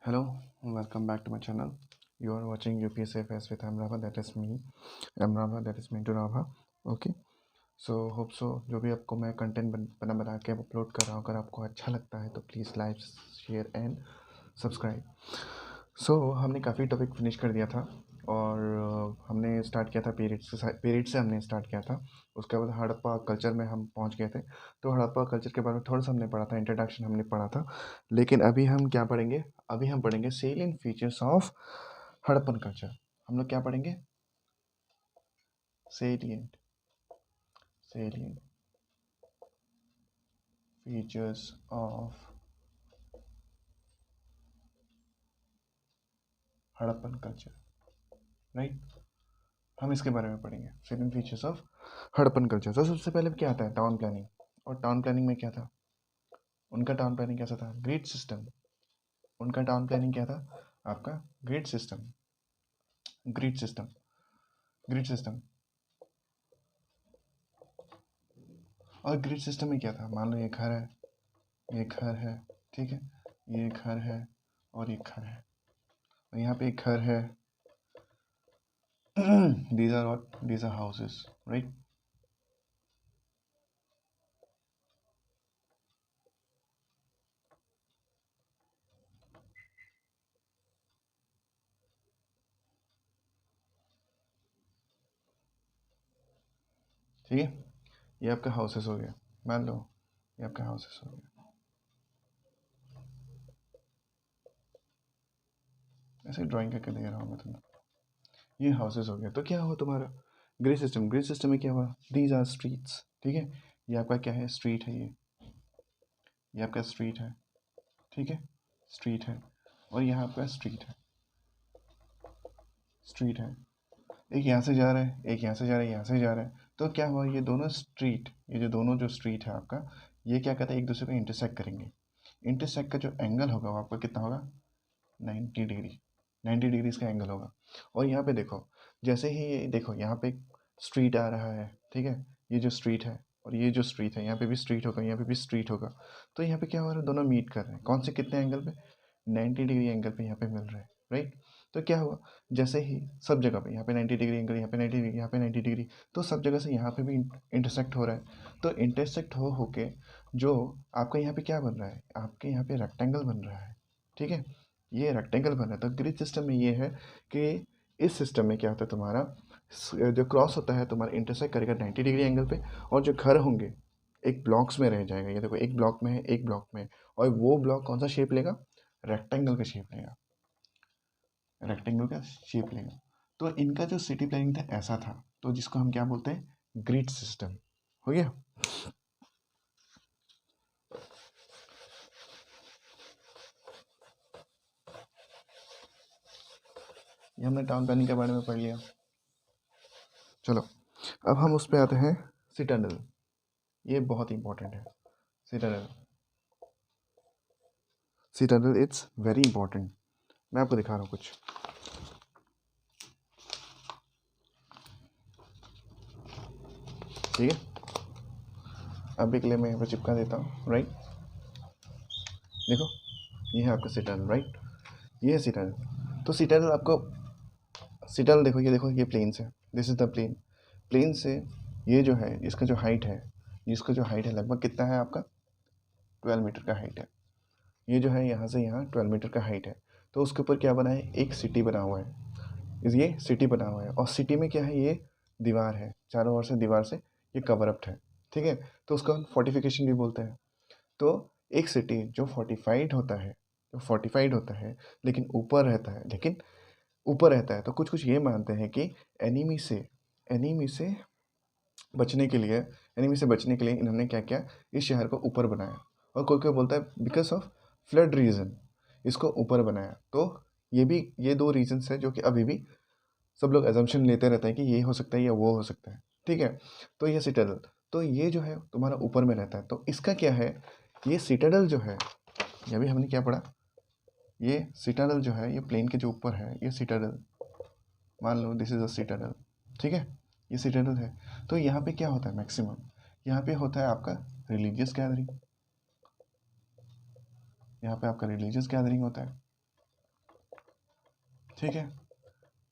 Hello, welcome back to my channel. You are watching UPSFS with Amrava, that is me. Amrava, that is Mintu Rava. Okay. So hope so जो भी आपको मैं content बना के upload कर रहा हूँ, अगर आपको अच्छा लगता है तो please like share and subscribe. हमने काफ़ी टॉपिक फिनिश कर दिया था और हमने स्टार्ट किया था पीरियड से हमने स्टार्ट किया था। उसके बाद हड़प्पा कल्चर में हम पहुंच गए थे। तो हड़प्पा कल्चर के बारे में थोड़ा सा हमने पढ़ा था, इंट्रोडक्शन हमने पढ़ा था। लेकिन अभी हम क्या पढ़ेंगे? अभी हम पढ़ेंगे salient features of Harappan culture. हम लोग क्या पढ़ेंगे? Salient features of Harappan culture, right. हम इसके बारे में पढ़ेंगे, salient features of Harappan culture. तो सबसे पहले क्या आता है? Town planning. और टाउन प्लानिंग में क्या था? उनका टाउन प्लानिंग कैसा था? Grid system. उनका टाउन प्लानिंग क्या था? आपका grid system. Grid system grid system और ग्रिड सिस्टम में क्या था? मान लो ये घर है, ये घर है, ठीक है, ये घर है और ये घर है, और यहाँ पे एक घर है। these are what? These are houses, right? ठीक है, ये आपका हाउसेस हो गया। मान लो ये आपका हाउसेस हो गया, ऐसे ड्राइंग करके दे रहा हूँ मैं तुम्हें। ये हाउसेस हो गया। तो क्या हुआ तुम्हारा? Grid system. ग्रिड सिस्टम में क्या हुआ? दीज आर स्ट्रीट्स, ठीक है। ये आपका क्या है? स्ट्रीट है। ये आपका स्ट्रीट है, ठीक है, स्ट्रीट है। और यहाँ आपका स्ट्रीट है। एक यहाँ से जा रहा है, एक यहाँ से जा रहा है, यहाँ से जा रहा है। तो क्या हुआ? ये दोनों स्ट्रीट, ये जो दोनों जो स्ट्रीट है आपका, ये क्या कहता है? एक दूसरे को इंटरसेक्ट करेंगे। इंटरसेक्ट का जो एंगल होगा वो आपका कितना होगा? 90 डिग्री। 90 डिग्री इसका एंगल होगा। और यहाँ पे देखो, जैसे ही ये देखो, यहाँ पे एक स्ट्रीट आ रहा है, ठीक है, ये जो स्ट्रीट है और ये जो स्ट्रीट है, यहाँ पे भी स्ट्रीट होगा, यहाँ पे भी स्ट्रीट होगा। तो यहाँ पे क्या हो रहा है? दोनों मीट कर रहे हैं। कौन से कितने एंगल पे? 90 डिग्री एंगल पे यहाँ पे मिल रहे हैं, राइट। तो क्या हुआ? जैसे ही सब जगह पे, यहाँ पे 90 डिग्री एंगल, यहाँ पे 90 डिग्री, यहाँ पे 90 डिग्री, तो सब जगह से यहाँ पे भी इंटरसेक्ट हो रहा है। तो इंटरसेक्ट हो होके जो आपका यहाँ पे क्या बन रहा है? आपके यहाँ पे रेक्टेंगल बन रहा है, ठीक है, ये रेक्टेंगल बन रहा है। तो ग्रिड सिस्टम में ये है कि इस सिस्टम में क्या होता है? तुम्हारा जो क्रॉस होता है तुम्हारा इंटरसेक्ट करेगा 90 डिग्री एंगल पे, और जो घर होंगे एक ब्लॉक्स में रह जाएगा। ये देखो, एक ब्लॉक में है, एक ब्लॉक में है, और वो ब्लॉक कौन सा शेप लेगा? रेक्टेंगल का शेप लेगा, रेक्टेंगल का शेप लेगा। तो इनका जो सिटी प्लानिंग था ऐसा था, तो जिसको हम क्या बोलते हैं? Grid system. हो गया। ये हमने टाउन प्लानिंग के बारे में पढ़ लिया। चलो अब हम उस पर आते हैं, सिटाडल। ये बहुत इंपॉर्टेंट है। Citadel, citadel it's very important. मैं आपको दिखा रहा हूँ कुछ, ठीक है। अभी के लिए मैं यहाँ पर चिपका देता हूँ, राइट। देखो, ये है आपका सिटाडल, राइट। ये है सिटाडल। तो सिटाडल आपको, सिटाडल देखो, ये देखो, ये प्लेन से, this is the plane. Plane से ये जो है, इसका जो हाइट है, इसका जो हाइट है लगभग कितना है आपका? 12 मीटर का हाइट है। ये जो है यहाँ से यहाँ 12 मीटर का हाइट है। तो उसके ऊपर क्या बना है? एक सिटी बना हुआ है। ये सिटी बना हुआ है, और सिटी में क्या है? ये दीवार है, चारों ओर से दीवार से ये कवर अप है, ठीक है। तो उसको हम फोर्टिफिकेशन भी बोलते हैं। तो एक सिटी जो फोर्टिफाइड होता है, लेकिन ऊपर रहता है, तो कुछ कुछ ये मानते हैं कि एनिमी से एनिमी से बचने के लिए इन्होंने क्या किया? इस शहर को ऊपर बनाया। और कोई कोई बोलता है बिकॉज ऑफ फ्लड रीजन इसको ऊपर बनाया। तो ये दो रीजन्स है जो कि अभी भी सब लोग एजम्पशन लेते रहते हैं कि ये हो सकता है या वो हो सकता है, ठीक है। तो ये सिटाडल, तो ये जो है तुम्हारा ऊपर में रहता है। तो इसका क्या है? ये सिटाडल जो है, ये भी हमने क्या पढ़ा? ये सिटाडल जो है, ये प्लेन के जो ऊपर है, ये सिटाडल, मान लो दिस इज अ सिटाडल, ठीक है, ये सिटाडल है। तो यहाँ पे क्या होता है? मैक्सिमम यहाँ पे होता है आपका रिलीजियस गैदरिंग। यहाँ पे आपका रिलीजियस गैदरिंग होता है, ठीक है।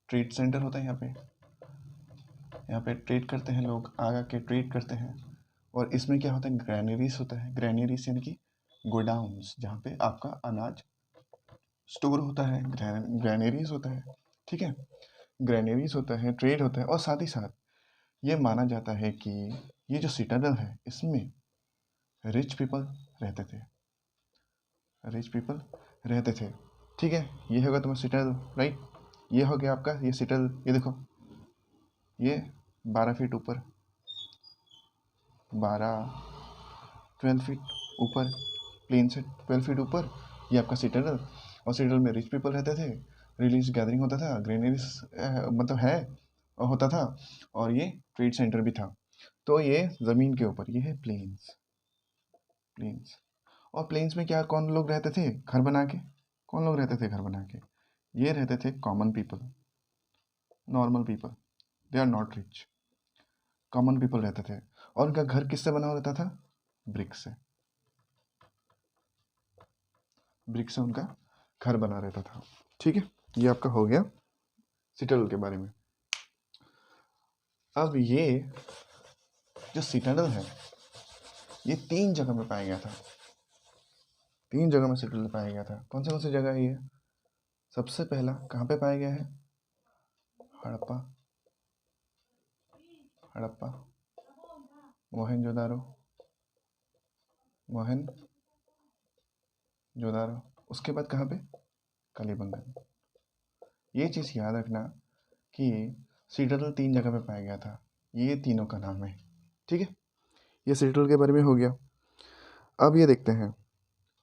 ट्रेड सेंटर होता है यहाँ पे ट्रेड करते हैं लोग, आगे के ट्रेड करते हैं। और इसमें क्या होता है, ग्रैनरीज होता है। ग्रैनरीज यानी कि गोडाउन्स, जहाँ पे आपका अनाज स्टोर होता है, ग्रैनरीज होता है। ठीक है, ग्रैनरीज होता है, ट्रेड होता है। और साथ ही साथ ये माना जाता है कि ये जो सिटाडल है इसमें रिच पीपल रहते थे, रिच पीपल रहते थे। ठीक है, ये होगा तुम्हारा सिटाडल, राइट। ये हो गया आपका ये सिटाडल। ये देखो, ये 12 फीट ऊपर, 12 फीट ऊपर, प्लेन से 12 फीट ऊपर ये आपका सिटाडल। और सिटाडल में रिच पीपल रहते थे, रिलीज गैदरिंग होता था, ग्रेनरीज मतलब है होता था, और ये ट्रेड सेंटर भी था। तो ये ज़मीन के ऊपर, ये है प्लेन्स। प्लेन्स, और प्लेन्स में क्या कौन लोग रहते थे घर बना के? कौन लोग रहते थे घर बना के? ये रहते थे common people, normal people, they are not rich. Common people रहते थे, और उनका घर किससे बना रहता था? ब्रिक से। ब्रिक से उनका घर बना रहता था। ठीक है, ये आपका हो गया सिटाडल के बारे में। अब ये जो सिटाडल है ये 3 जगह में पाया गया था। 3 जगह में सिटाडल पाया गया था। कौन सी जगह है ये? सबसे पहला कहाँ पे पाया गया है? हड़प्पा, हड़प्पा, मोहनजोदारो, मोहनजोदारो। उसके बाद कहाँ पे? कलिबंगन। ये चीज़ याद रखना कि सिटाडल 3 जगह पे पाया गया था, ये तीनों का नाम है। ठीक है, ये सिटाडल के बारे में हो गया। अब ये देखते हैं,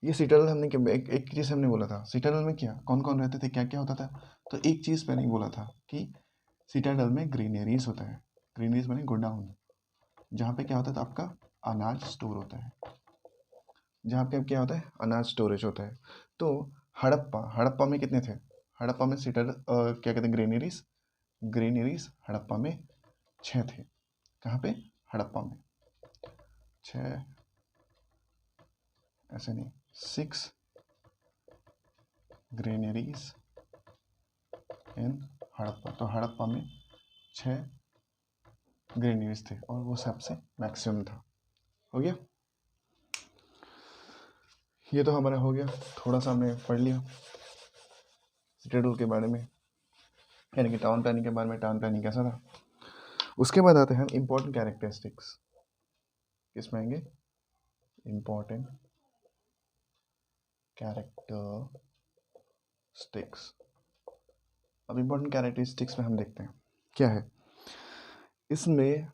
ये सिटाडल हमने एक चीज़ हमने बोला था, सिटाडल में क्या कौन कौन रहते थे, क्या क्या होता था। तो एक चीज़ मैंने बोला था कि सिटाडल में ग्रीनरीज होता है। ग्रीनरीज माने गोडाउन, जहाँ पे क्या होता था आपका अनाज स्टोर होता है, जहाँ पे अब क्या होता है अनाज स्टोरेज होता है। तो हड़प्पा में कितने थे? हड़प्पा में सिटाडल क्या कहते हैं ग्रीनरीज, ग्रीनरीज हड़प्पा में 6 थे। कहाँ पे? हड़प्पा में 6, ऐसे नहीं, 6 ग्रेनरीज इन हड़प्पा। तो हड़प्पा में 6 ग्रेनरीज थे, और वो सबसे मैक्सिमम था। हो गया, ये तो हमारा हो गया। थोड़ा सा हमने पढ़ लिया सिटाडल के बारे में, यानी कि टाउन प्लानिंग के बारे में, टाउन प्लानिंग कैसा था। उसके बाद आते हैं हम इम्पोर्टेंट कैरेक्टरिस्टिक्स। किस में आएंगे? Important characteristics. अब इम्पोर्टेंट कैरेक्टरिस्टिक्स में हम देखते हैं क्या है इसमें।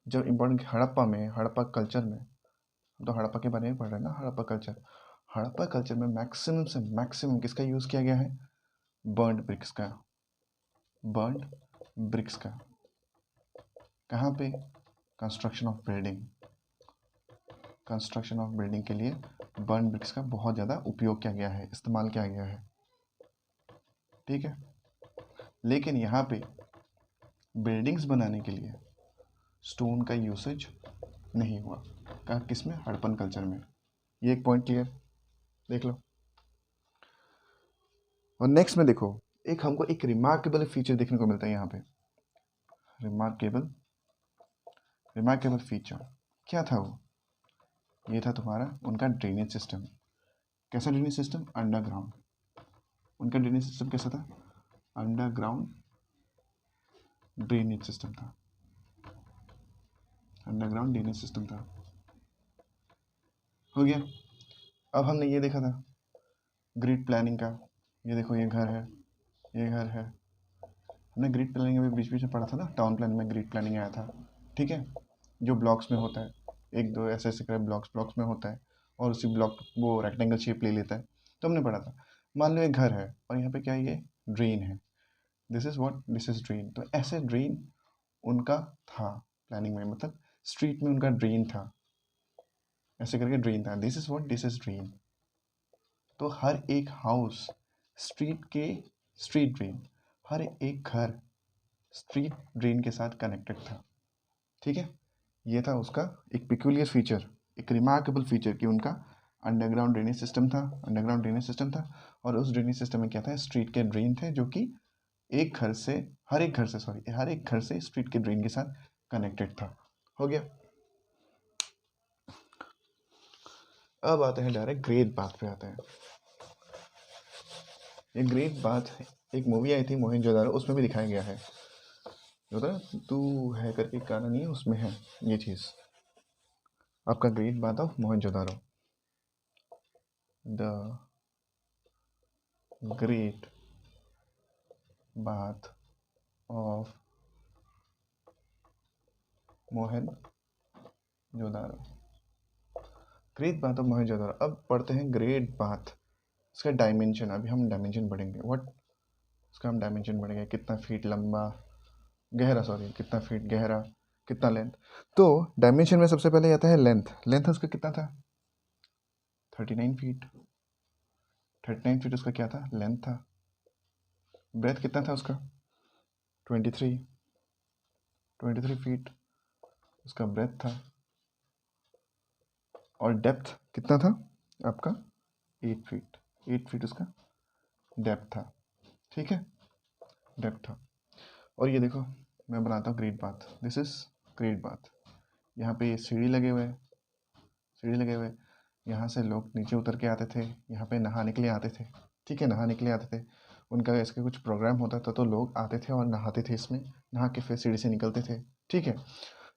जब इम्पोर्टेंट हड़प्पा कल्चर में, तो हड़प्पा के बारे में पढ़ रहे हैं ना, हड़प्पा कल्चर में मैक्सिमम से मैक्सिमम किसका यूज़ किया गया है? बर्न्ड ब्रिक्स का। बर्न्ड ब्रिक्स का कहाँ पे? Construction of building. Construction of building के लिए बर्न्ड ब्रिक्स का बहुत ज़्यादा उपयोग किया गया है, इस्तेमाल किया गया है। ठीक है, लेकिन यहाँ पे बिल्डिंग्स बनाने के लिए स्टोन का यूसेज नहीं हुआ। कहाँ? किस में? हड़प्पन कल्चर में। ये एक पॉइंट क्लियर, देख लो। और नेक्स्ट में देखो, एक हमको एक रिमार्केबल फीचर देखने को मिलता है यहाँ पे। रिमार्केबल फीचर क्या था वो? ये था तुम्हारा उनका ड्रेनेज सिस्टम। कैसा ड्रेनेज सिस्टम? अंडरग्राउंड। उनका ड्रेनेज सिस्टम कैसा था? अंडरग्राउंड ड्रेनेज सिस्टम था। अंडरग्राउंड ड्रेनेज सिस्टम था। हो गया। अब हमने ये देखा था ग्रिड प्लानिंग का। ये देखो, ये घर है, ये घर है। हमने ग्रिड प्लानिंग अभी बीच बीच में पढ़ा था ना, टाउन प्लान में ग्रिड प्लानिंग आया था। ठीक है, जो ब्लॉक्स में होता है, 1 2 ऐसे ऐसे कर ब्लॉक्स में होता है, और उसी ब्लॉक वो रेक्टेंगल शेप ले लेता है। तो हमने पढ़ा था, मान लो एक घर है और यहाँ पे क्या है, ये ड्रेन है। This is drain. तो ऐसे ड्रेन उनका था प्लानिंग में, मतलब स्ट्रीट में उनका ड्रेन था, ऐसे करके ड्रेन था। This is drain. तो हर एक हाउस स्ट्रीट ड्रेन, हर एक घर स्ट्रीट ड्रेन के साथ कनेक्टेड था। ठीक है, ये था उसका एक पिक्यूलियर फीचर, एक रिमार्केबल फीचर कि उनका अंडरग्राउंड ड्रेनेज सिस्टम था। और उस ड्रेनेज सिस्टम में क्या था, स्ट्रीट के ड्रेन थे जो कि हर एक घर से स्ट्रीट के ड्रेन के साथ कनेक्टेड था। हो गया। अब आते हैं डायरेक्ट ग्रेट बाथ पे आते हैं। ये ग्रेट बाथ एक मूवी आई थी मोहनजोदारो, उसमें भी दिखाया गया है। जो था तू है करके गाना नहीं है, उसमें है ये चीज़। आपका great bath of Mohenjodaro, the great bath of Mohenjodaro, great bath of Mohenjodaro. अब पढ़ते हैं ग्रेट बाथ, इसका डायमेंशन। अभी हम डायमेंशन पढ़ेंगे। व्हाट, इसका हम डायमेंशन पढ़ेंगे, कितना फीट लंबा गहरा, सॉरी कितना फीट गहरा, कितना लेंथ। तो डायमेंशन में सबसे पहले आता है लेंथ। लेंथ उसका कितना था, 39 फीट। 39 फीट उसका क्या था, लेंथ था। ब्रेथ कितना था उसका, 23 फीट उसका ब्रेथ था। और डेप्थ कितना था आपका, 8 फीट उसका डेप्थ था। ठीक है, डेप्थ था। और ये देखो मैं बनाता हूँ great bath, this is great bath. यहाँ पे ये सीढ़ी लगे हुए, यहाँ से लोग नीचे उतर के आते थे, यहाँ पे नहाने के लिए आते थे। ठीक है, नहाने के लिए आते थे, उनका इसका कुछ प्रोग्राम होता था तो लोग आते थे और नहाते थे इसमें, नहा के फिर सीढ़ी से निकलते थे। ठीक है,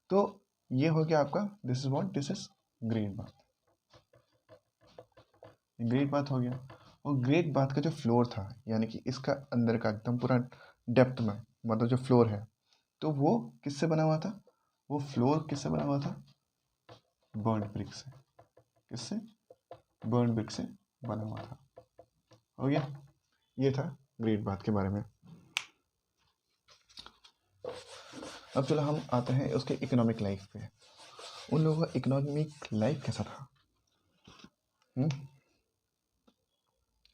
तो ये हो गया आपका, this is great bath. Great bath हो गया। और ग्रेट बाथ का जो फ्लोर था, यानी कि इसका अंदर का एकदम पूरा डेप्थ में, मतलब जो फ्लोर है, तो वो किससे बना हुआ था, वो फ्लोर किससे बना हुआ था, बर्न ब्रिक से। किससे, बर्न ब्रिक से बना हुआ था। हो गया, ये था ग्रेट बाथ के बारे में। अब चलो हम आते हैं उसके इकोनॉमिक लाइफ पे। उन लोगों का इकोनॉमिक लाइफ कैसा था।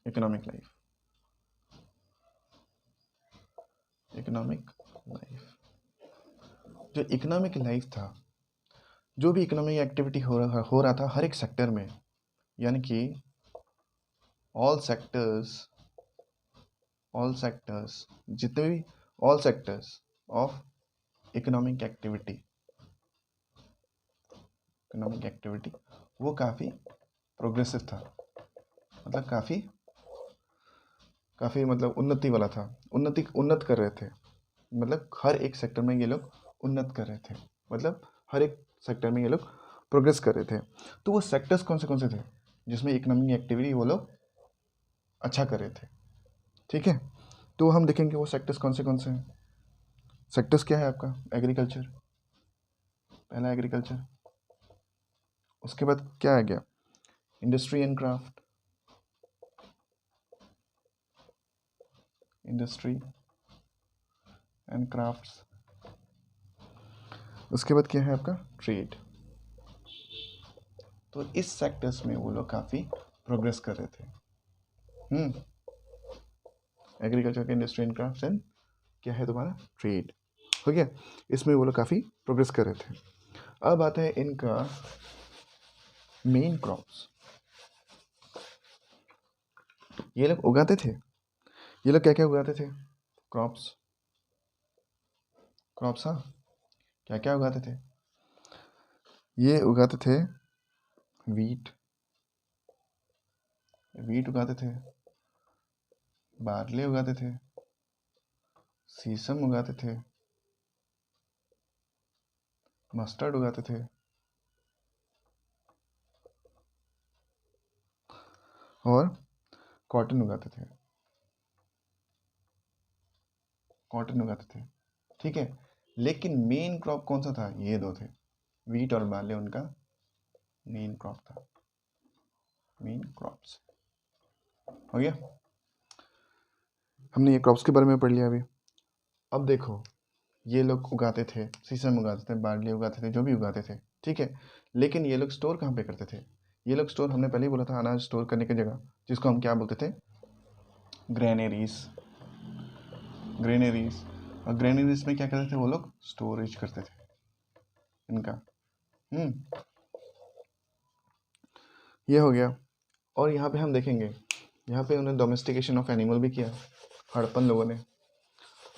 इकोनॉमिक लाइफ, जो इकोनॉमिक लाइफ था, जो भी इकोनॉमिक एक्टिविटी हो रहा था हर एक सेक्टर में, यानी कि ऑल सेक्टर्स जितने भी all sectors of economic activity वो काफ़ी प्रोग्रेसिव था, मतलब काफ़ी मतलब उन्नति वाला था, उन्नत कर रहे थे। मतलब हर एक सेक्टर में ये लोग उन्नत कर रहे थे, मतलब हर एक सेक्टर में ये लोग प्रोग्रेस कर रहे थे। तो वो सेक्टर्स कौन से थे जिसमें इकोनॉमिक एक्टिविटी वो लोग अच्छा कर रहे थे। ठीक है, तो हम देखेंगे वो सेक्टर्स कौन से हैं। सेक्टर्स क्या है आपका, एग्रीकल्चर, पहला एग्रीकल्चर। उसके बाद क्या आ गया, इंडस्ट्री एंड क्राफ्ट, उसके बाद क्या है आपका, ट्रेड। तो इस सेक्टर्स में वो लोग काफ़ी प्रोग्रेस कर रहे थे। Agriculture, industry and craft and क्या है तुम्हारा, ट्रेड। हो गया, इसमें वो लोग काफ़ी प्रोग्रेस कर रहे थे। अब आते हैं इनका मेन क्रॉप्स। ये लोग उगाते थे, ये लोग क्या क्या उगाते थे, क्रॉप्स। हाँ, क्या क्या उगाते थे, ये उगाते थे वीट उगाते थे, बार्ले उगाते थे, सीसम उगाते थे, मस्टर्ड उगाते थे, और कॉटन उगाते थे। ठीक है, लेकिन मेन क्रॉप कौन सा था, ये दो थे, वीट और बार्ले उनका मेन क्रॉप था, मेन क्रॉप्स। हो गया, हमने ये क्रॉप्स के बारे में पढ़ लिया अभी। अब देखो, ये लोग उगाते थे, सीसम उगाते थे, बार्ली उगाते थे, जो भी उगाते थे। ठीक है, लेकिन ये लोग स्टोर कहाँ पे करते थे, ये लोग स्टोर, हमने पहले ही बोला था, अनाज स्टोर करने की जगह, जिसको हम क्या बोलते थे, ग्रेनरीज। और ग्रेनरीज में क्या करते थे वो लोग, स्टोरेज करते थे इनका। ये हो गया। और यहाँ पे हम देखेंगे यहाँ पे उन्होंने डोमेस्टिकेशन ऑफ एनिमल भी किया, हड़प्पन लोगों ने।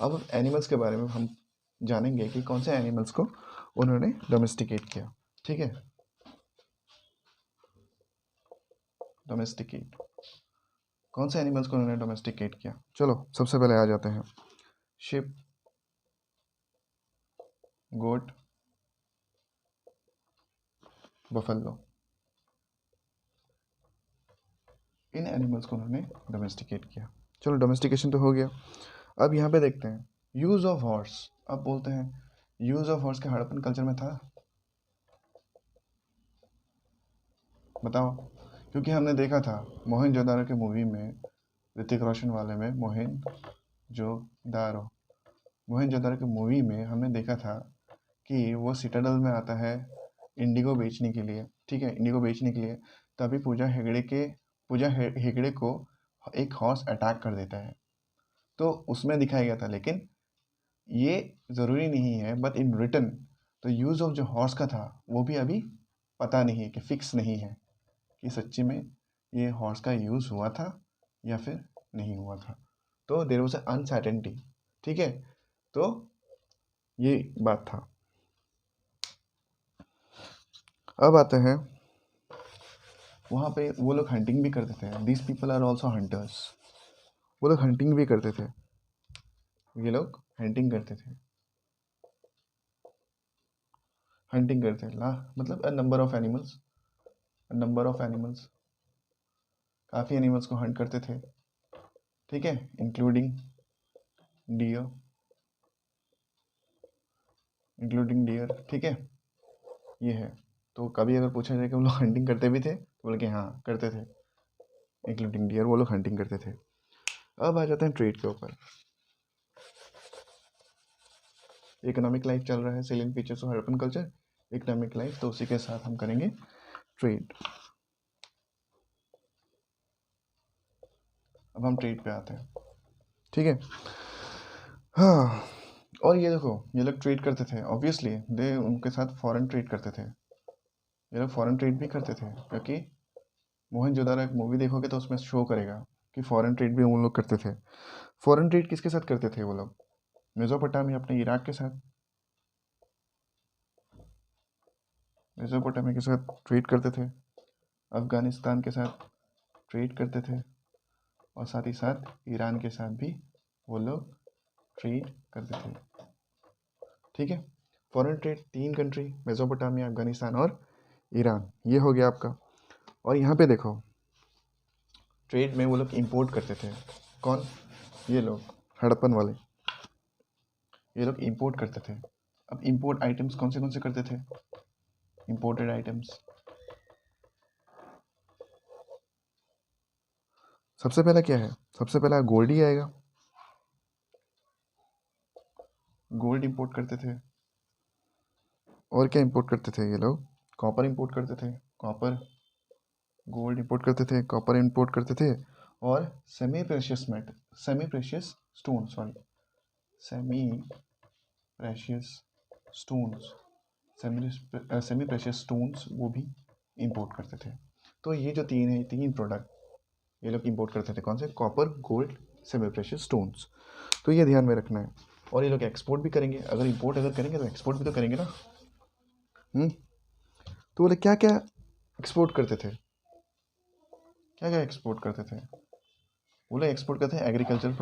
अब एनिमल्स के बारे में हम जानेंगे कि कौन से एनिमल्स को उन्होंने डोमेस्टिकेट किया। ठीक है, डोमेस्टिकेट, कौन से एनिमल्स को उन्होंने डोमेस्टिकेट किया। चलो सबसे पहले आ जाते हैं शिप, गोट, बफेलो। इन एनिमल्स को उन्होंने डोमेस्टिकेट किया। चलो डोमेस्टिकेशन तो हो गया। अब यहाँ पे देखते हैं यूज़ ऑफ हॉर्स। अब बोलते हैं यूज़ ऑफ हॉर्स के हड़प्पन कल्चर में था, बताओ। क्योंकि हमने देखा था मोहनजोदारो के मूवी में, ऋतिक रोशन वाले में, मोहनजोदारो के मूवी में हमने देखा था कि वो सिटाडल में आता है इंडिगो बेचने के लिए। ठीक है, इंडिगो बेचने के लिए। तभी पूजा हेगड़े को एक हॉर्स अटैक कर देता है, तो उसमें दिखाया गया था। लेकिन ये ज़रूरी नहीं है, बट इन रिटन तो यूज़ ऑफ जो हॉर्स का था वो भी अभी पता नहीं है, कि फिक्स नहीं है कि सच्ची में ये हॉर्स का यूज़ हुआ था या फिर नहीं हुआ था। तो देयर वाज अनसर्टेनिटी। ठीक है, तो ये बात था। अब आते हैं वहाँ पे वो लोग हंटिंग भी करते थे। This people are also hunters. वो लोग हंटिंग भी करते थे, ये लोग हंटिंग करते थे। हंटिंग करते ला मतलब अ नंबर ऑफ एनिमल्स, काफ़ी एनिमल्स को हंट करते थे। ठीक है, इंक्लूडिंग डियर। ठीक है, ये है। तो कभी अगर पूछा जाए कि वो लोग हंटिंग करते भी थे, तो बोले कि हाँ करते थे, इंक्लूडिंग डियर वो लोग हंटिंग करते थे। अब आ जाते हैं ट्रेड के ऊपर। इकोनॉमिक लाइफ चल रहा है, selling features of Harappan culture, economic life, तो उसी के साथ हम करेंगे ट्रेड। अब हम ट्रेड पे आते हैं। ठीक है, हाँ। और ये देखो, ये लोग ट्रेड करते थे, ऑब्वियसली दे उनके साथ फॉरेन ट्रेड करते थे। ये लोग फॉरेन ट्रेड भी करते थे, क्योंकि मोहनजोदारो एक मूवी देखोगे तो उसमें शो करेगा कि फॉरेन ट्रेड भी वो लोग करते थे। फॉरेन ट्रेड किसके साथ करते थे वो लोग? मेसोपोटामिया, अपने इराक के साथ। मेसोपोटामिया के साथ ट्रेड करते थे, अफ़गानिस्तान के साथ ट्रेड करते थे, और साथ ही साथ ईरान के साथ भी वो लोग ट्रेड करते थे। ठीक है, foreign trade 3 country, Mesopotamia, Afghanistan और ईरान, ये हो गया आपका। और यहाँ पे देखो ट्रेड में वो लोग इंपोर्ट करते थे। कौन? ये लोग हड़प्पन वाले, ये लोग इंपोर्ट करते थे। अब इंपोर्ट आइटम्स कौन से करते थे? इंपोर्टेड आइटम्स, सबसे पहला क्या है? सबसे पहला गोल्ड ही आएगा। गोल्ड इंपोर्ट करते थे। और क्या इंपोर्ट करते थे ये लोग? कॉपर इंपोर्ट करते थे, कॉपर। गोल्ड इंपोर्ट करते थे, कॉपर इंपोर्ट करते थे, और सेमी प्रेशियस स्टोन्स वो भी इंपोर्ट करते थे। तो ये जो तीन प्रोडक्ट ये लोग इंपोर्ट करते थे, कौन से? Copper, gold, semi precious stones. तो ये ध्यान में रखना है। और ये लोग एक्सपोर्ट भी करेंगे, अगर इंपोर्ट करेंगे तो एक्सपोर्ट भी तो करेंगे ना। तो बोले क्या क्या एक्सपोर्ट करते थे? क्या क्या एक्सपोर्ट करते थे? बोले एक्सपोर्ट करते हैं एग्रीकल्चरल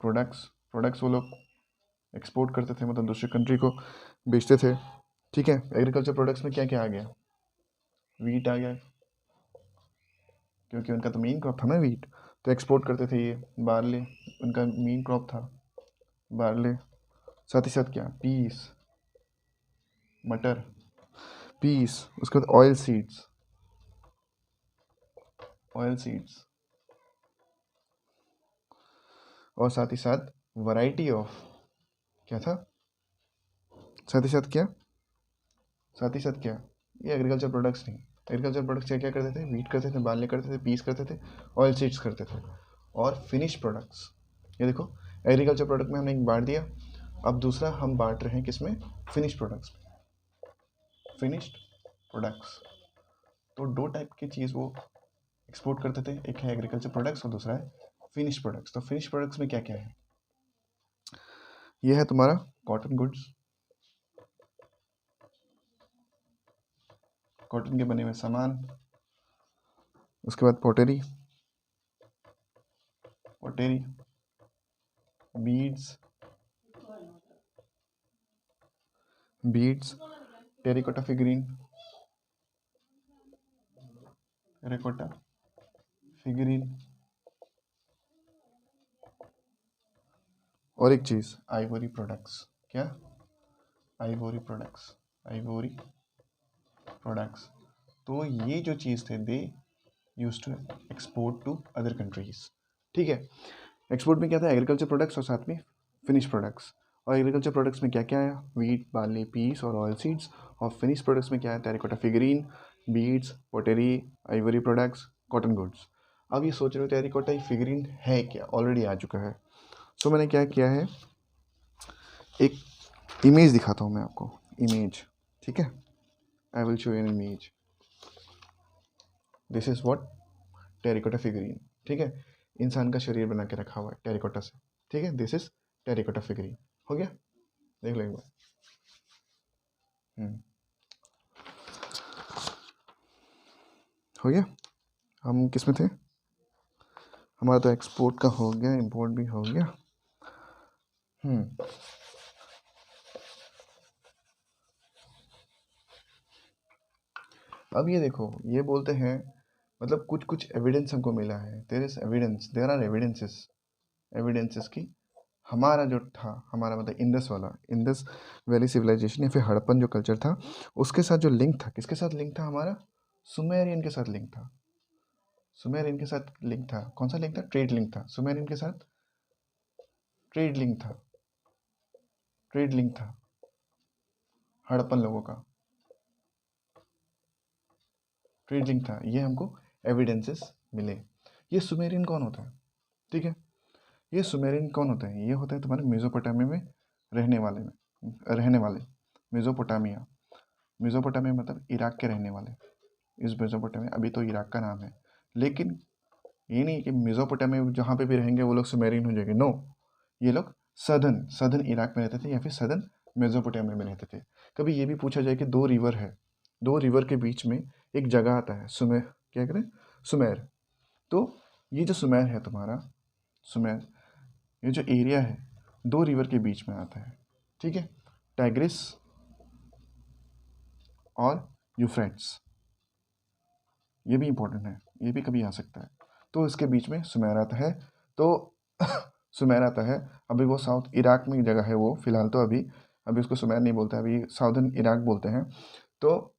प्रोडक्ट्स वो लोग एक्सपोर्ट करते थे, मतलब दूसरी कंट्री को बेचते थे। ठीक है, एग्रीकल्चर प्रोडक्ट्स में क्या क्या आ गया? वीट आ गया, क्योंकि उनका तो मेन क्रॉप था ना वीट, तो एक्सपोर्ट करते थे। ये बार्ले, उनका मेन क्रॉप था बार्ले। साथ ही साथ क्या? पीस, मटर, पीस, उसके बाद ऑयल सीड्स, और साथ ही साथ वैरायटी ऑफ, क्या था? साथ ही साथ क्या? ये एग्रीकल्चर प्रोडक्ट्स नहीं। एग्रीकल्चर प्रोडक्ट्स क्या क्या करते थे? वीट करते थे, बार्ले करते थे, पीस करते थे, ऑयल सीड्स करते थे, और फिनिश प्रोडक्ट्स। ये देखो, एग्रीकल्चर प्रोडक्ट में हमने एक बांट दिया, अब दूसरा हम बांट रहे हैं किसमें? फिनिश प्रोडक्ट्स में। Finished products. तो दो टाइप की चीज़ वो एक्सपोर्ट करते थे, एक है एग्रीकल्चर प्रोडक्ट्स और दूसरा है फिनिश प्रोडक्ट्स। तो फिनिश प्रोडक्ट्स में क्या क्या है, ये है तुम्हारा कॉटन गुड्स, कॉटन के बने हुए सामान, उसके बाद pottery, pottery, beads, beads, terracotta figurine, terracotta figurine, और एक चीज़ आइवरी प्रोडक्ट्स। क्या, आइवरी प्रोडक्ट्स, आइवरी प्रोडक्ट्स। तो ये जो चीज़ थे they use to export to other countries. ठीक है, एक्सपोर्ट में क्या था, एग्रीकल्चर प्रोडक्ट्स और साथ में फिनिश प्रोडक्ट्स। और एग्रीकल्चर प्रोडक्ट्स में क्या क्या आया, वीट, बार्ली, पीस और ऑयल सीड्स। और फिनिश प्रोडक्ट्स में क्या है, terracotta figurine, beads, pottery, Ivory products, cotton goods. अब ये सोच रहे हो टेरिकोटा फिगरीन है क्या, ऑलरेडी आ चुका है। सो मैंने क्या किया है, एक इमेज दिखाता हूँ मैं आपको, इमेज। ठीक है, I will show you an image. This is what, terracotta figurine. ठीक है, इंसान का शरीर बना के रखा हुआ है टेरिकोटा से। ठीक है, दिस इज टेरिकोटा फिगरीन। हो गया, देख लो एक बार। हो गया, हम किस में थे, हमारा तो एक्सपोर्ट का हो गया, इंपोर्ट भी हो गया। अब ये देखो, ये बोलते हैं मतलब कुछ कुछ एविडेंस हमको मिला है, there is evidence, there are evidences, evidences की हमारा जो था, हमारा मतलब इंडस वाला, इंडस वैली सिविलाइजेशन या फिर हड़प्पन जो कल्चर था, उसके साथ जो लिंक था, किसके साथ लिंक था हमारा, सुमेरियन के साथ लिंक था। सुमेरियन के साथ लिंक था, कौन सा लिंक था, ट्रेड लिंक था, सुमेरियन के साथ ट्रेड लिंक था, ट्रेड लिंक था हड़प्पन लोगों का, ट्रेड लिंक था, ये हमको एविडेंसेस मिले। ये सुमेरियन कौन होता है, ठीक है, ये सुमेरियन कौन होते हैं, ये होते हैं तुम्हारे मेसोपोटामिया में रहने वाले मेसोपोटामिया, मेसोपोटामिया मतलब इराक के रहने वाले। इस मेसोपोटामिया, अभी तो इराक का नाम है, लेकिन ये नहीं कि मेसोपोटामिया जहाँ पे भी रहेंगे वो लोग सुमेरियन हो जाएंगे, नो। ये लोग सदर्न सदर्न इराक में रहते थे या फिर सदर्न मेसोपोटामिया में रहते थे। कभी ये भी पूछा जाए कि दो रिवर है, दो रिवर के बीच में एक जगह आता है सुमेर, क्या करें, सुमेर। तो ये जो सुमेर है तुम्हारा, सुमेर, ये जो एरिया है दो रिवर के बीच में आता है। ठीक है, टाइग्रिस और यूफ्रेट्स, ये भी इंपॉर्टेंट है, ये भी कभी आ सकता है। तो इसके बीच में सुमेर आता है, तो सुमेर आता है। अभी वो साउथ इराक में एक जगह है वो, फिलहाल तो अभी अभी उसको सुमेर नहीं बोलते, अभी साउदर्न इराक बोलते हैं। तो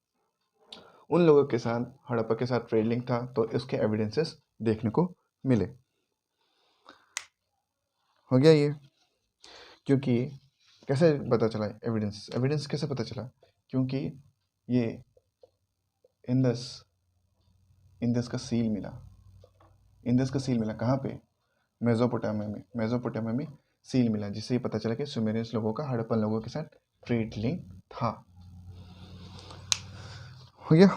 उन लोगों के साथ हड़प्पा के साथ ट्रेड लिंक था, तो इसके एविडेंसेस देखने को मिले। हो गया ये, क्योंकि कैसे पता चला, एविडेंस, एविडेंस कैसे पता चला, क्योंकि ये इंदस, इंदस का सील मिला, इंदस का सील मिला कहाँ पे, मेसोपोटामिया में, मेसोपोटामिया में सील मिला, जिससे ये पता चला कि सुमेरियंस लोगों का हड़प्पन लोगों के साथ ट्रेड लिंक था। हो गया,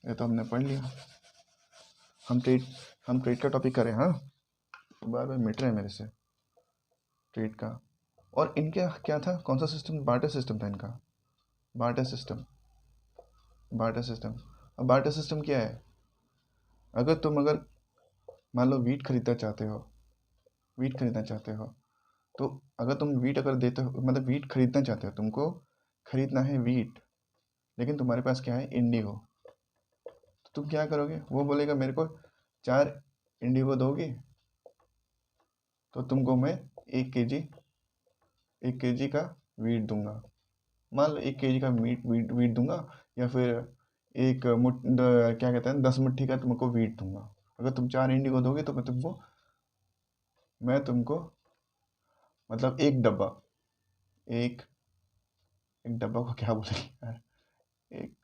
ये तो हमने पढ़ लिया। हम ट्रेड का टॉपिक करें, हाँ, बार बार मिट रहे हैं मेरे से ट्रेड का। और इनका क्या था, कौन सा सिस्टम, बार्टर सिस्टम था इनका, बार्टर सिस्टम, बार्टर सिस्टम। अब बार्टर सिस्टम क्या है, अगर मान लो वीट खरीदना चाहते हो, वीट खरीदना चाहते हो, तो अगर तुम वीट अगर देते हो, मतलब वीट खरीदना चाहते हो, तुमको खरीदना है वीट, लेकिन तुम्हारे पास क्या है, इंडिगो, तो तुम क्या करोगे, वो बोलेगा मेरे को 4 इंडिगो दोगे, तो तुमको मैं 1 केजी का वीट दूंगा। मान लो 1 केजी का वीट दूंगा, या फिर क्या कहते हैं, 10 मुट्ठी का तुमको वीट दूंगा। अगर तुम 4 इंडिगो दोगे तो मैं तुमको मतलब एक एक डब्बा को क्या बोलेंगे यार, एक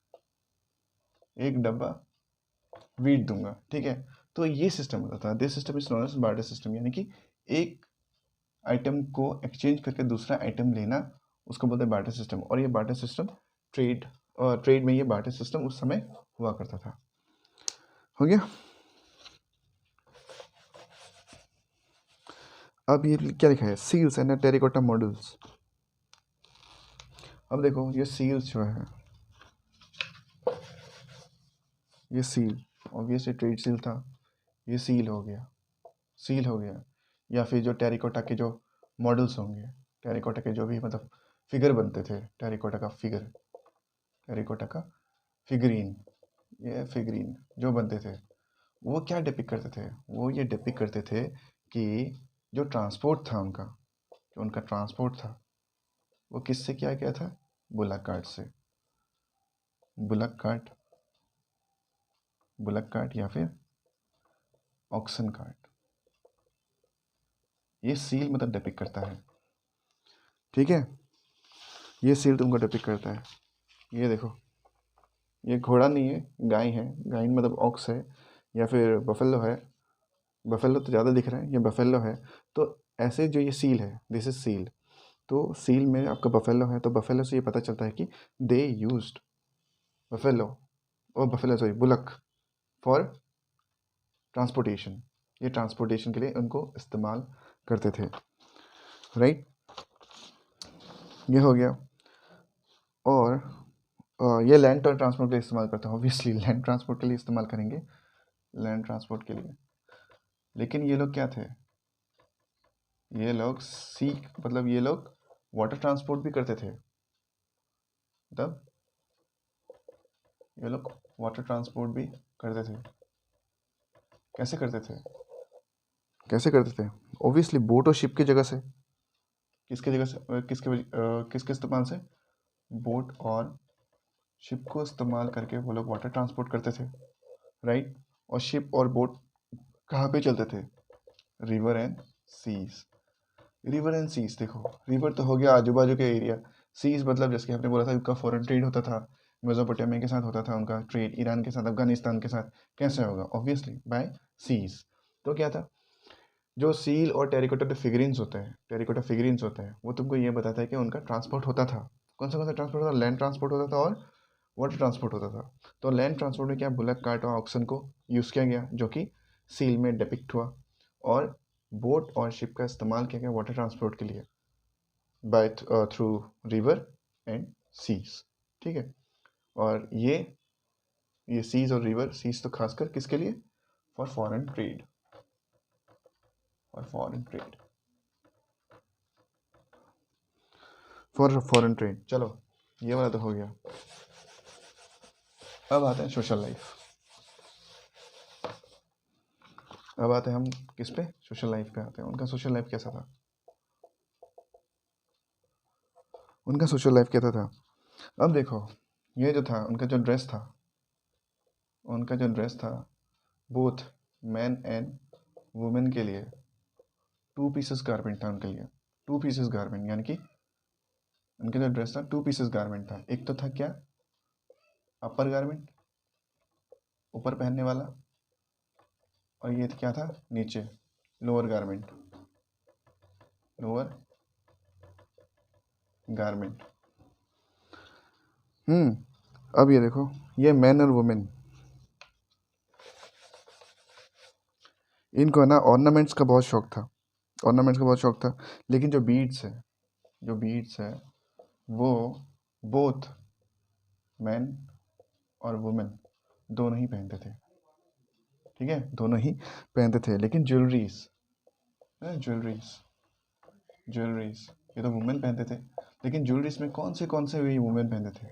एक डब्बा वीट दूंगा। ठीक है, तो ये सिस्टम होता था, this system is known as barter system, यानी कि एक आइटम को एक्सचेंज करके दूसरा आइटम लेना उसको बोलते हैं बार्टर सिस्टम। और ये बार्टर सिस्टम ट्रेड में ये बार्टर सिस्टम उस समय हुआ करता था। हो गया। अब ये क्या लिखा है, सील्स एंड टेरिकोटा मॉडल्स। अब देखो ये सील्स जो है, ये सील ऑब्वियसली ट्रेड सील था, ये सील हो गया। या फिर जो टेरिकोटा के जो मॉडल्स होंगे, टेरिकोटा के जो भी मतलब फिगर बनते थे, टेरिकोटा का फिगरीन, ये फिगरीन जो बनते थे, वो क्या डिपिक्ट करते थे, वो ये डिपिक्ट करते थे कि जो ट्रांसपोर्ट था उनका, जो उनका ट्रांसपोर्ट था वो किससे किया गया था, बुलक कार्ट से। बुलक कार्ट या फिर ऑक्सन कार्ट, ये सील मतलब डिपिक्ट करता है। ठीक है, ये सील तुमको डिपिक्ट करता है। ये देखो, ये घोड़ा नहीं है, गाय है, गाय मतलब ऑक्स है या फिर बफेलो है। बफेलो तो ज़्यादा दिख रहा है, ये बफेलो है। तो ऐसे जो ये सील है, दिस इज सील। तो सील में आपका बफेलो है, तो बफेलो से ये पता चलता है कि दे यूज्ड बफेलो और buffalo sorry bullock for transportation. ये ट्रांसपोर्टेशन के लिए उनको इस्तेमाल करते थे, राइट। ये हो गया। और ये लैंड ट्रांसपोर्ट के लिए इस्तेमाल करते हैं, ऑब्वियसली लैंड ट्रांसपोर्ट के लिए इस्तेमाल करेंगे, लैंड ट्रांसपोर्ट के लिए। लेकिन ये लोग क्या थे, ये लोग सी मतलब ये लोग वाटर ट्रांसपोर्ट भी करते थे। मतलब ये लोग वाटर ट्रांसपोर्ट भी करते थे। कैसे करते थे ऑब्वियसली बोट और शिप की जगह से। किसके जगह से, किसके इस्तेमाल से, बोट और शिप को इस्तेमाल करके वो लोग वाटर ट्रांसपोर्ट करते थे, राइट। और शिप और बोट कहाँ पे चलते थे, river and seas. River and seas, देखो रिवर तो हो गया आजू बाजू के एरिया, सीज मतलब जैसे कि आपने बोला था उनका फॉरेन ट्रेड होता था, मेसोपोटामिया के साथ होता था उनका ट्रेड, ईरान के साथ, अफगानिस्तान के साथ। कैसे होगा, ऑब्वियसली बाय सीज। तो क्या था, जो सील और टेरिकोटा फिगरीन्स होते हैं वो तुमको ये बताता है कि उनका ट्रांसपोर्ट होता था। कौन सा ट्रांसपोर्ट होता था, लैंड ट्रांसपोर्ट होता था और वाटर ट्रांसपोर्ट होता था। तो लैंड ट्रांसपोर्ट में क्या, बुलक कार्ट और ऑक्सन को यूज़ किया गया, जो कि सील में डिपिक्ट हुआ। और बोट और शिप का इस्तेमाल किया गया वाटर ट्रांसपोर्ट के लिए, by through river and seas. ठीक है। और ये सीज और रिवर, सीज तो खासकर किसके लिए, for foreign trade, foreign trade. चलो ये वाला तो हो गया। अब आते हैं सोशल लाइफ। अब आते हैं हम किस पे, सोशल लाइफ पे आते हैं। उनका सोशल लाइफ कैसा था, अब देखो ये जो था उनका जो ड्रेस था, बोथ मैन एंड वुमेन के लिए 2 पीसेस गारमेंट था उनके लिए। 2 पीसेस गारमेंट यानी कि उनका जो ड्रेस था 2 पीसेस गारमेंट था। एक तो था क्या, अपर गारमेंट, ऊपर पहनने वाला, और ये क्या था नीचे, लोअर गारमेंट। अब ये देखो, ये मैन और वुमेन, इनको है ना ऑर्नामेंट्स का बहुत शौक था। लेकिन जो बीड्स है वो बोथ मैन और वुमेन दोनों ही पहनते थे। ठीक है, दोनों ही पहनते थे। लेकिन ज्वेलरीज ये तो वुमेन पहनते थे। लेकिन ज्वेलरीज में कौन से भी वुमेन पहनते थे,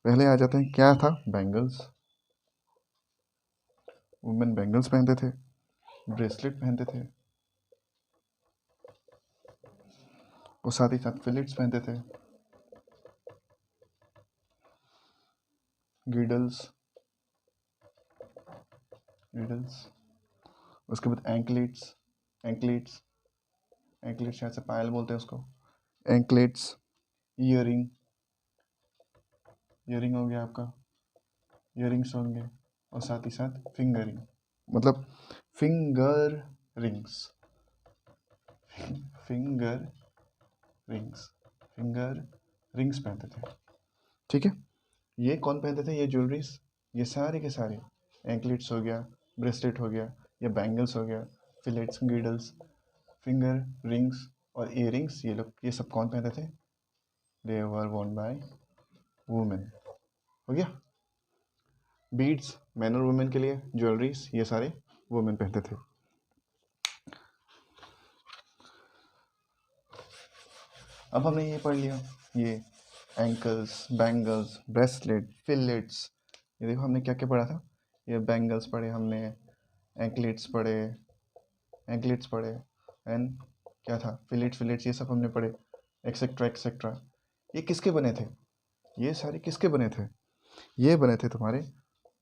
पहले आ जाते हैं, क्या था, बैंगल्स। वुमेन बैंगल्स पहनते थे, ब्रेसलेट पहनते थे, और साथ ही साथ फिलिट्स पहनते थे, गिडल्स, उसके बाद एंकलेट्स शायद से पायल बोलते हैं उसको, एंकलेट्स, ईयरिंग हो गया आपका, ईयरिंग्स होंगे, और साथ ही साथ फिंगरिंग, मतलब फिंगर रिंग्स फिंगर रिंग्स पहनते थे, ठीक है। ये कौन पहनते थे, ये ज्वेलरीज, ये सारे के सारे, एंकलेट्स हो गया, ब्रेसलेट हो गया, या बैंगल्स हो गया, फिलेट्स, गिडल्स, फिंगर रिंग्स और इयरिंग्स, ये लोग, ये सब कौन पहनते थे, दे वर worn बाय वुमेन, हो गया। बीड्स मैन और वुमेन के लिए, ज्वेलरीज ये सारे वुमेन पहनते थे। अब हमने ये पढ़ लिया, ये एंकल्स, बैंगल्स, ब्रेसलेट, फिलेट्स, ये देखो हमने क्या क्या पढ़ा था, ये बैंगल्स पढ़े हमने, एंकलेट्स पढ़े, एंड क्या था, फिलेट्स, ये सब हमने पढ़े, एक्सेट्रा एक्सेट्रा। ये किसके बने थे, ये सारे किसके बने थे, ये बने थे तुम्हारे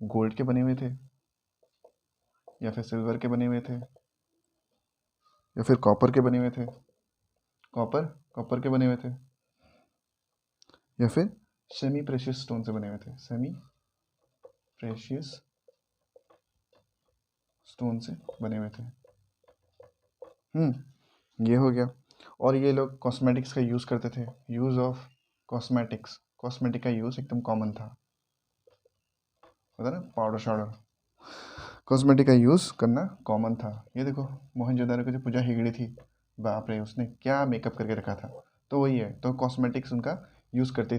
गोल्ड के बने हुए थे, या फिर सिल्वर के बने हुए थे, या फिर कॉपर के बने हुए थे, कॉपर के बने हुए थे, या फिर सेमी प्रेशियस स्टोन से बने हुए थे, सेमी प्रेशियस स्टोन से बने हुए थे। ये हो गया। और ये लोग कॉस्मेटिक्स का यूज़ करते थे, यूज़ ऑफ कॉस्मेटिक्स, कॉस्मेटिक का यूज़ एकदम कॉमन था, पता ना, पाउडर शाउडर, कॉस्मेटिक का यूज़ करना कॉमन था। ये देखो मोहनजोदारो की जो पूजा हेगड़े थी, बाप रे उसने क्या मेकअप करके रखा था, तो वही है, तो कॉस्मेटिक्स उनका यूज़ करते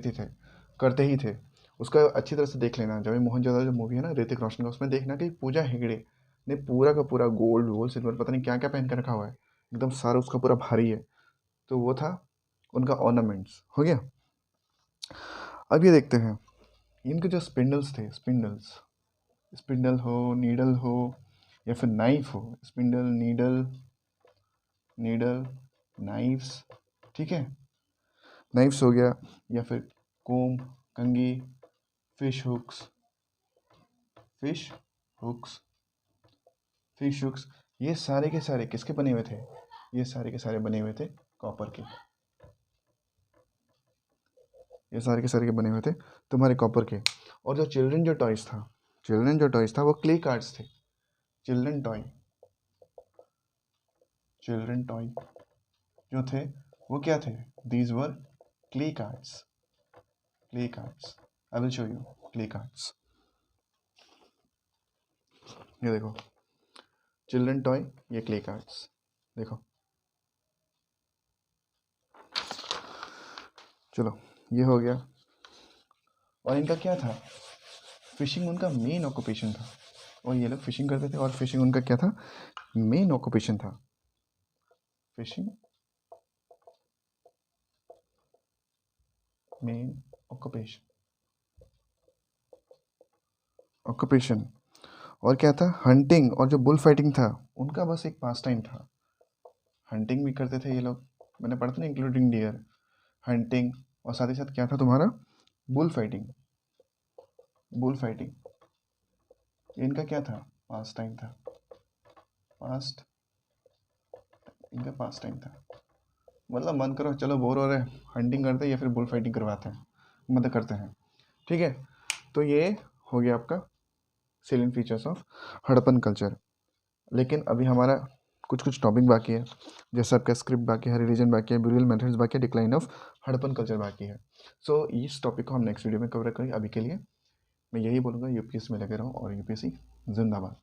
ही थे। उसका अच्छी तरह से देख लेना, जब मोहनजोदारो जो मूवी है ना ऋतिक रोशन का, उसमें देखना कि पूजा हेगड़े ने पूरा का पूरा गोल्ड वोल्ड सिल्वर पता नहीं क्या क्या पहन कर रखा हुआ है, एकदम सारा उसका पूरा भारी है, तो वो था उनका ऑर्नामेंट्स, हो गया। अब ये देखते हैं इनके जो स्पिंडल्स थे, स्पिंडल हो, नीडल हो, या फिर नाइफ हो, स्पिंडल, नीडल, नाइफ्स, ठीक है, नाइफ्स हो गया, या फिर कोम, कंघी, फिश हुक्स, ये सारे के सारे किसके बने हुए थे, ये सारे के सारे बने हुए थे कॉपर के, ये सारे के सारे के बने हुए थे तुम्हारे कॉपर के। और जो चिल्ड्रन जो टॉयज था वो क्ले कार्ड्स थे, चिल्ड्रन टॉय जो थे वो क्या थे, these were clay cards, I will show you clay cards. ये देखो चिल्ड्रन टॉय, ये क्ले कार्ड्स, देखो, चलो ये हो गया। और इनका क्या था, फिशिंग उनका मेन ऑक्यूपेशन था, और ये लोग फिशिंग करते थे, और फिशिंग उनका क्या था, मेन ऑक्यूपेशन था, फिशिंग मेन ऑक्यूपेशन। और क्या था, हंटिंग और जो बुल फाइटिंग था उनका बस एक पास टाइम था, हंटिंग भी करते थे ये लोग, मैंने पढ़ा था ना, इंक्लूडिंग डियर, हंटिंग, और साथ ही साथ क्या था तुम्हारा, बुल फाइटिंग, इनका क्या था, पास टाइम था, इनका पास टाइम था, मतलब मन करो चलो बोर हो रहे हैं, हंटिंग करते हैं या फिर बुल फाइटिंग करवाते हैं, मतलब करते हैं, ठीक है। तो ये हो गया आपका selling features of Harappan culture. लेकिन अभी हमारा कुछ कुछ टॉपिक बाकी है, जैसे आपका स्क्रिप्ट बाकी है, रिलीजन बाकी है, ब्यूरियल मेथड्स बाकी है, डिक्लाइन ऑफ हड़प्पन कल्चर बाकी है। सो इस टॉपिक को हम नेक्स्ट वीडियो में कवर करेंगे। अभी के लिए मैं यही बोलूँगा, यूपीएससी में लगे रहो, और यूपीएससी जिंदाबाद।